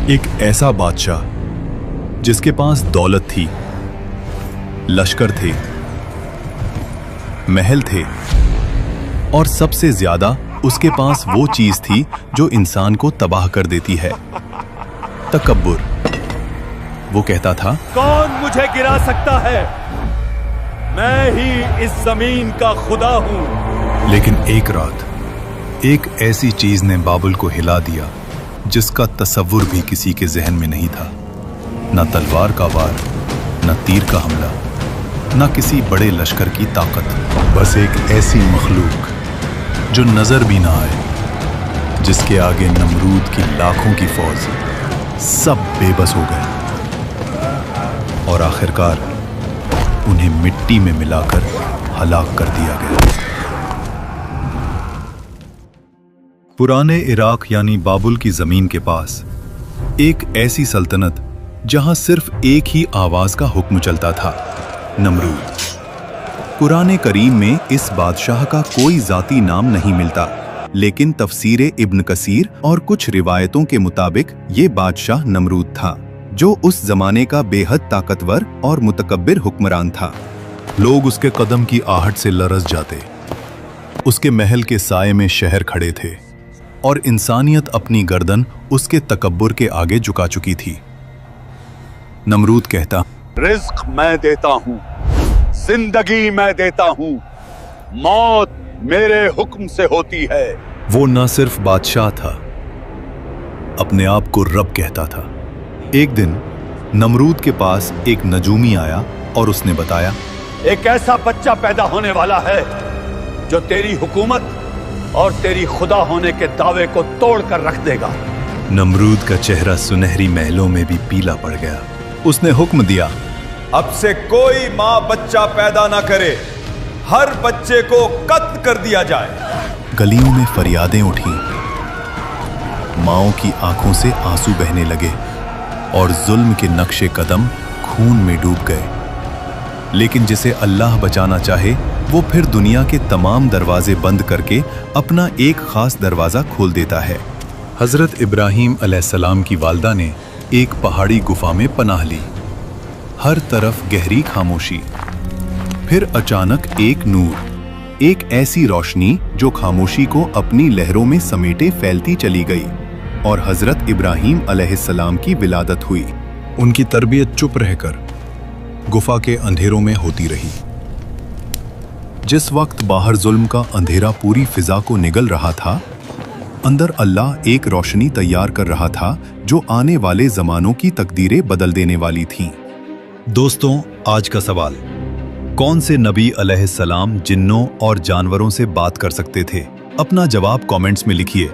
एक ऐसा बादशाह जिसके पास दौलत थी, लश्कर थे, महल थे और सबसे ज्यादा उसके पास वो चीज थी जो इंसान को तबाह कर देती है, तकब्बुर। वो कहता था, कौन मुझे गिरा सकता है? मैं ही इस जमीन का खुदा हूं। लेकिन एक रात एक ऐसी चीज ने बाबुल को हिला दिया जिसका तसव्वुर भी किसी के जहन में नहीं था। न तलवार का वार, न तीर का हमला, न किसी बड़े लश्कर की ताकत, बस एक ऐसी मखलूक जो नजर भी ना आए, जिसके आगे नमरूद की लाखों की फौज सब बेबस हो गए और आखिरकार उन्हें मिट्टी में मिलाकर हलाक कर दिया गया। पुराने इराक यानी बाबुल की जमीन के पास एक ऐसी सल्तनत जहां सिर्फ एक ही आवाज का हुक्म चलता था, नमरूद। कुरान करीम में इस बादशाह का कोई जाती नाम नहीं मिलता, लेकिन तफसीर इब्न कसीर और कुछ रिवायतों के मुताबिक ये बादशाह नमरूद था, जो उस जमाने का बेहद ताकतवर और मुतकब्बिर हुक्मरान था। लोग उसके कदम की आहट से लरज़ जाते। उसके महल के साए में शहर खड़े थे और इंसानियत अपनी गर्दन उसके तकब्बुर के आगे झुका चुकी थी। नमरूद कहता, रिज्क मैं देता हूं, जिंदगी मैं देता हूं, मौत मेरे हुक्म से होती है। वो न सिर्फ बादशाह था, अपने आप को रब कहता था। एक दिन नमरूद के पास एक नजूमी आया और उसने बताया, एक ऐसा बच्चा पैदा होने वाला है जो तेरी हुकूमत और तेरी खुदा होने के दावे को तोड़ कर रख देगा। नमरूद का चेहरा सुनहरी महलों में भी पीला पड़ गया। उसने हुक्म दिया, अब से कोई माँ बच्चा पैदा ना करे, हर बच्चे को कत्ल कर दिया जाए। गलियों में फरियादें उठी, माओं की आंखों से आंसू बहने लगे और जुल्म के नक्शे कदम खून में डूब गए। लेकिन जिसे अल्लाह बचाना चाहे वो फिर दुनिया के तमाम दरवाजे बंद करके अपना एक खास दरवाजा खोल देता है। हजरत इब्राहीम अलैहिस्सलाम की वालदा ने एक पहाड़ी गुफा में पनाह ली। हर तरफ गहरी खामोशी, फिर अचानक एक नूर, एक ऐसी रोशनी जो खामोशी को अपनी लहरों में समेटे फैलती चली गई और हजरत इब्राहीम अलैहिस्सलाम की विलादत हुई। उनकी तरबियत चुप रहकर गुफा के अंधेरों में होती रही। जिस वक्त बाहर जुल्म का अंधेरा पूरी फिजा को निगल रहा था, अंदर अल्लाह एक रोशनी तैयार कर रहा था जो आने वाले जमानों की तकदीरें बदल देने वाली थीं। दोस्तों, आज का सवाल, कौन से नबी अलैहिस्सलाम जिन्नों और जानवरों से बात कर सकते थे? अपना जवाब कमेंट्स में लिखिए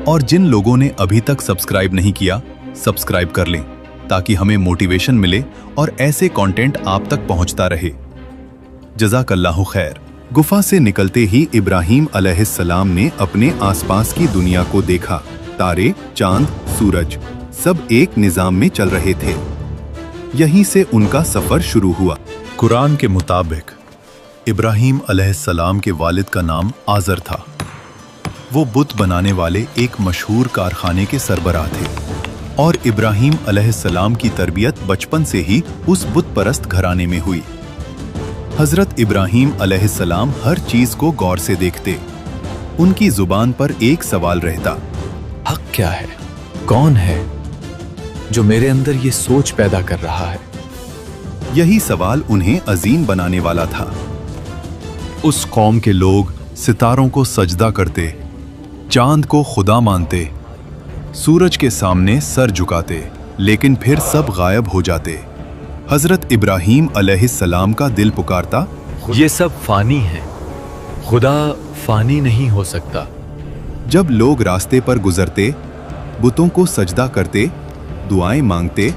और जिन लोगों ने अभी तक सब्सक्राइब नहीं किया, सब्सक्राइब कर लें ताकि हमें मोटिवेशन मिले और ऐसे कंटेंट आप तक पहुंचता रहे। जज़ाकल्लाहु खैर। गुफा से निकलते ही इब्राहीम अलैहिस्सलाम ने अपने आसपास की दुनिया को देखा। तारे, चांद, सूरज सब एक निजाम में चल रहे थे। यहीं से उनका सफर शुरू हुआ। कुरान के मुताबिक इब्राहीम अलैहिस्सलाम के वालिद का नाम आज़र था। वो बुत बनाने वाले एक मशहूर कारखाने के सरबराह थे और इब्राहीम अलैहिस्सलाम की तरबियत बचपन से ही उस बुत परस्त घराने में हुई। हजरत इब्राहीम अलैहिस्सलाम हर चीज को गौर से देखते। उनकी जुबान पर एक सवाल रहता, हक क्या है? कौन है जो मेरे अंदर ये सोच पैदा कर रहा है? यही सवाल उन्हें अजीम बनाने वाला था। उस कौम के लोग सितारों को सजदा करते, चांद को खुदा मानते, सूरज के सामने सर झुकाते, लेकिन फिर सब गायब हो जाते। हजरत इब्राहीम अलैहिस्सलाम का दिल पुकारता, ये सब फानी है, खुदा फानी नहीं हो सकता। जब लोग रास्ते पर गुजरते, बुतों को सजदा करते, दुआएं मांगते,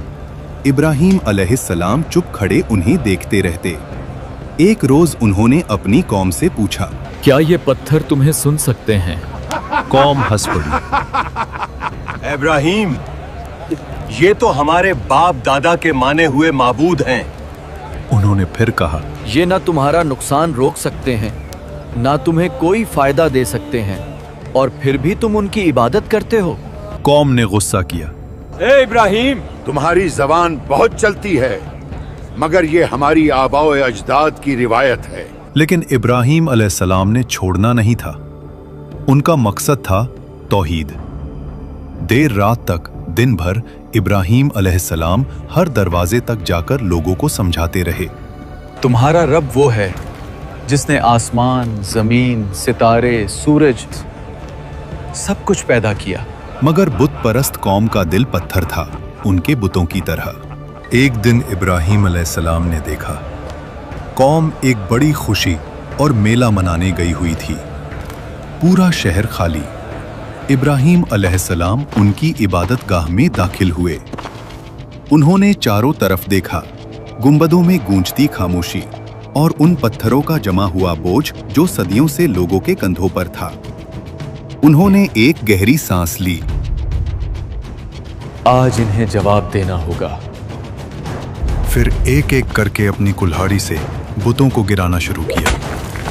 इब्राहीम अलैहिस्सलाम चुप खड़े उन्हें देखते रहते। एक रोज उन्होंने अपनी कौम से पूछा, क्या ये पत्थर तुम्हें सुन सकते हैं? कौम हंस पड़ी। इब्राहीम, ये तो हमारे बाप दादा के माने हुए माबूद हैं। उन्होंने फिर कहा, ये ना तुम्हारा नुकसान रोक सकते हैं, ना तुम्हें कोई फायदा दे सकते हैं, और फिर भी तुम उनकी इबादत करते हो। कौम ने गुस्सा किया ए इब्राहिम, तुम्हारी जबान बहुत चलती है, मगर ये हमारी आबाओ अजदाद की रिवायत है। लेकिन इब्राहिम अलैहिस्सलाम ने छोड़ना नहीं था। उनका मकसद था तौहीद। देर रात तक दिन भर इब्राहिम अलैहिस्सलाम हर दरवाजे तक जाकर लोगों को समझाते रहे। तुम्हारा रब वो है जिसने आसमान, जमीन, सितारे, सूरज सब कुछ पैदा किया। मगर बुत परस्त कौम का दिल पत्थर था, उनके बुतों की तरह। एक दिन इब्राहिम अलैहिस्सलाम ने देखा कौम एक बड़ी खुशी और मेला मनाने गई हुई थी। पूरा शहर खाली। इब्राहिम अलैहिस्सलाम उनकी इबादत गाह में दाखिल हुए। उन्होंने चारों तरफ देखा, गुंबदों में गूंजती खामोशी और उन पत्थरों का जमा हुआ बोझ जो सदियों से लोगों के कंधों पर था। उन्होंने एक गहरी सांस ली। आज इन्हें जवाब देना होगा। फिर एक एक करके अपनी कुल्हाड़ी से बुतों को गिराना शुरू किया।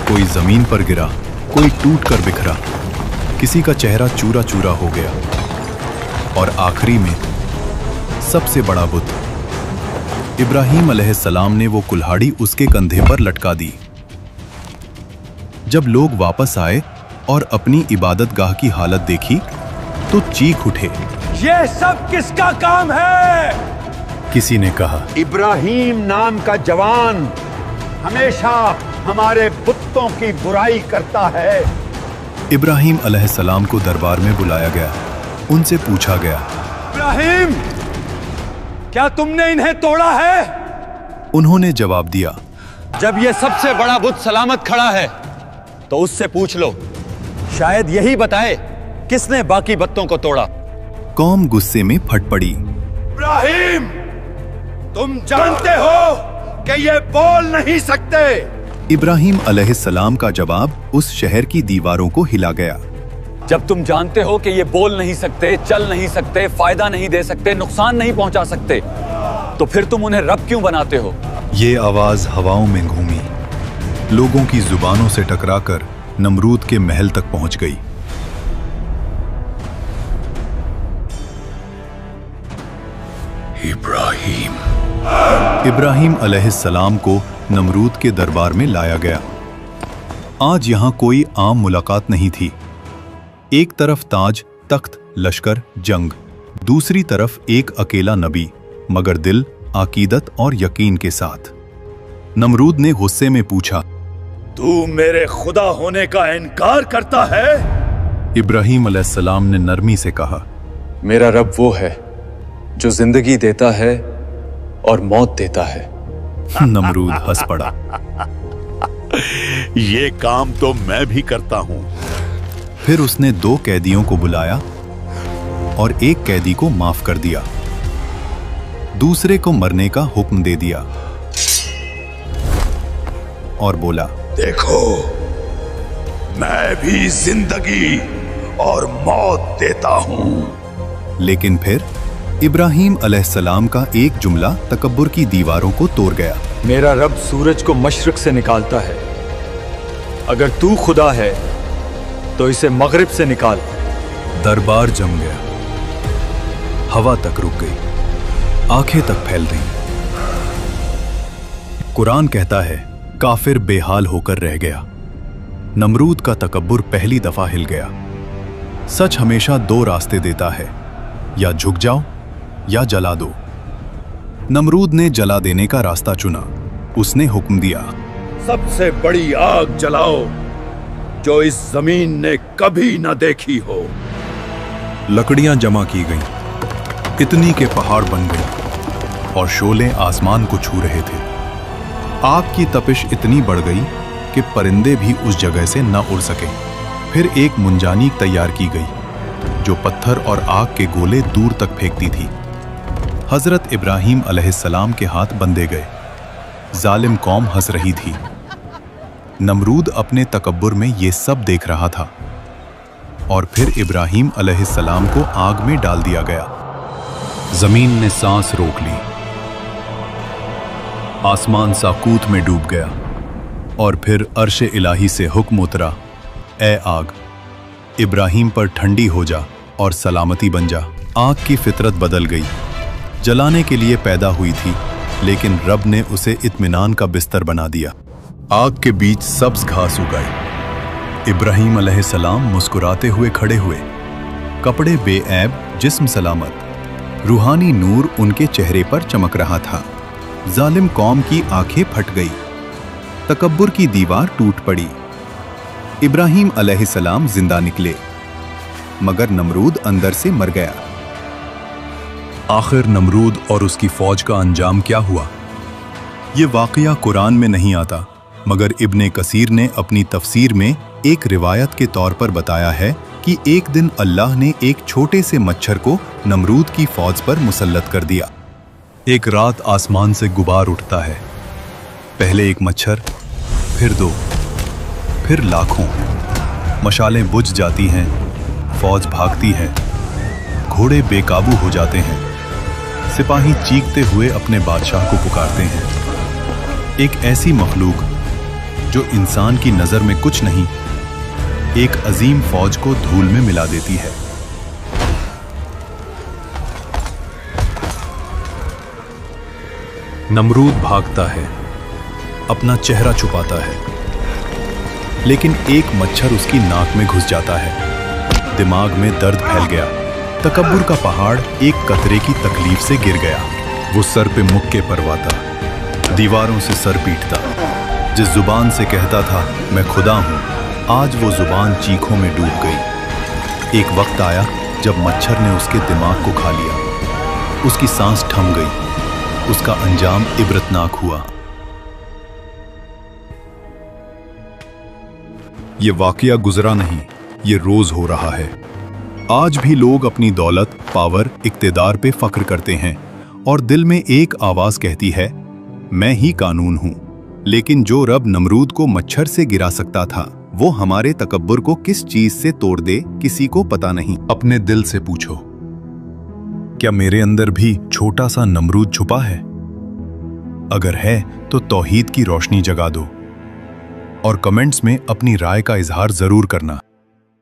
कोई जमीन पर गिरा, कोई टूट कर बिखरा, किसी का चेहरा चूरा चूरा हो गया और आखिरी में सबसे बड़ा बुत इब्राहिम अलैहिस्सलाम ने वो कुल्हाड़ी उसके कंधे पर लटका दी। जब लोग वापस आए और अपनी इबादत गाह की हालत देखी तो चीख उठे, ये सब किसका काम है? किसी ने कहा, इब्राहिम नाम का जवान हमेशा हमारे बुतों की बुराई करता है। इब्राहिम अलैहिस्सलाम को दरबार में बुलाया गया। उनसे पूछा गया, इब्राहिम, क्या तुमने इन्हें तोड़ा है? उन्होंने जवाब दिया, जब ये सबसे बड़ा बुत सलामत खड़ा है तो उससे पूछ लो, शायद यही बताए किसने बाकी बुतों को तोड़ा। कौम गुस्से में फट पड़ी। इब्राहिम, तुम जानते हो कि ये बोल नहीं सकते। इब्राहिम अलैहिस्सलाम का जवाब उस शहर की दीवारों को हिला गया। जब तुम जानते हो कि ये बोल नहीं सकते, चल नहीं सकते, फायदा नहीं दे सकते, नुकसान नहीं पहुंचा सकते, तो फिर तुम उन्हें रब क्यों बनाते हो? ये आवाज हवाओं में घूमी, लोगों की जुबानों से टकराकर नमरूद के महल तक पहुंच गई। इब्राहिम अलैहिस्सलाम को नमरूद के दरबार में लाया गया। आज यहां कोई आम मुलाकात नहीं थी। एक तरफ ताज, तख्त, लश्कर, जंग, दूसरी तरफ एक अकेला नबी, मगर दिल, अकीदत और यकीन के साथ। नमरूद ने गुस्से में पूछा, तू मेरे खुदा होने का इनकार करता है? इब्राहिम अलैहिस्सलाम ने नरमी से कहा, मेरा रब वो है जो जिंदगी देता है और मौत देता है। नमरूद हंस पड़ा। ये काम तो मैं भी करता हूं। फिर उसने 2 कैदियों को बुलाया और एक कैदी को माफ कर दिया, दूसरे को मरने का हुक्म दे दिया और बोला, देखो, मैं भी जिंदगी और मौत देता हूं। लेकिन फिर इब्राहिम अलैहिस्सलाम का एक जुमला तकब्बुर की दीवारों को तोड़ गया। मेरा रब सूरज को मशरिक से निकालता है। अगर तू खुदा है तो इसे मगरिब से निकाल। दरबार जम गया, हवा तक रुक गई, आंखें तक फैल गईं। कुरान कहता है, काफिर बेहाल होकर रह गया। नमरूद का तकब्बुर पहली दफा हिल गया। सच हमेशा 2 रास्ते देता है, या झुक जाओ या जला दो। नमरूद ने जला देने का रास्ता चुना। उसने हुक्म दिया, सबसे बड़ी आग जलाओ जो इस जमीन ने कभी न देखी हो। लकड़ियां जमा की गईं, इतनी के पहाड़ बन गए और शोले आसमान को छू रहे थे। आग की तपिश इतनी बढ़ गई कि परिंदे भी उस जगह से न उड़ सके। फिर एक मुंजानीक तैयार की गई जो पत्थर और आग के गोले दूर तक फेंकती थी। हजरत इब्राहिम अलैहिस्सलाम के हाथ बंधे गए। जालिम कौम हंस रही थी। नमरूद अपने तकब्बुर में ये सब देख रहा था और फिर इब्राहिम अलैहिस्सलाम को आग में डाल दिया गया। जमीन ने सांस रोक ली, आसमान साकूत में डूब गया और फिर अर्श इलाही से हुक्म उतरा, ए आग, इब्राहिम पर ठंडी हो जा और सलामती बन जा। आग की फितरत बदल गई। जलाने के लिए पैदा हुई थी, लेकिन रब ने उसे इत्मीनान का बिस्तर बना दिया। आग के बीच सब्ज घास उगाई। इब्राहीम अलैहिस्सलाम मुस्कुराते हुए खड़े हुए, कपड़े बेऐब, जिस्म सलामत। रूहानी नूर उनके चेहरे पर चमक रहा था। जालिम कौम की आंखें फट गई, तकब्बुर की दीवार टूट पड़ी। इब्राहीम अलैहिस्सलाम जिंदा निकले, मगर नमरूद अंदर से मर गया। आखिर नमरूद और उसकी फौज का अंजाम क्या हुआ? ये वाकया कुरान में नहीं आता, मगर इब्ने कसीर ने अपनी तफसीर में एक रिवायत के तौर पर बताया है कि एक दिन अल्लाह ने एक छोटे से मच्छर को नमरूद की फौज पर मुसल्लत कर दिया। एक रात आसमान से गुबार उठता है, पहले एक मच्छर, फिर दो, फिर लाखों। मशालें बुझ जाती हैं, फौज भागती है, घोड़े बेकाबू हो जाते हैं, सिपाही चीखते हुए अपने बादशाह को पुकारते हैं। एक ऐसी मखलूक जो इंसान की नजर में कुछ नहीं, एक अजीम फौज को धूल में मिला देती है। नमरूद भागता है, अपना चेहरा छुपाता है, लेकिन एक मच्छर उसकी नाक में घुस जाता है। दिमाग में दर्द फैल गया। तकब्बुर का पहाड़ एक कतरे की तकलीफ से गिर गया। वो सर पे मुक्के परवाता, दीवारों से सर पीटता। जिस जुबान से कहता था मैं खुदा हूं, आज वो जुबान चीखों में डूब गई। एक वक्त आया जब मच्छर ने उसके दिमाग को खा लिया। उसकी सांस थम गई। उसका अंजाम इबरतनाक हुआ। ये वाकया गुजरा नहीं, ये रोज हो रहा है। आज भी लोग अपनी दौलत, पावर, इक्तिदार पे फख्र करते हैं और दिल में एक आवाज कहती है, मैं ही कानून हूं। लेकिन जो रब नमरूद को मच्छर से गिरा सकता था, वो हमारे तकब्बुर को किस चीज से तोड़ दे, किसी को पता नहीं। अपने दिल से पूछो, क्या मेरे अंदर भी छोटा सा नमरूद छुपा है? अगर है तो तौहीद की रोशनी जगा दो और कमेंट्स में अपनी राय का इजहार जरूर करना।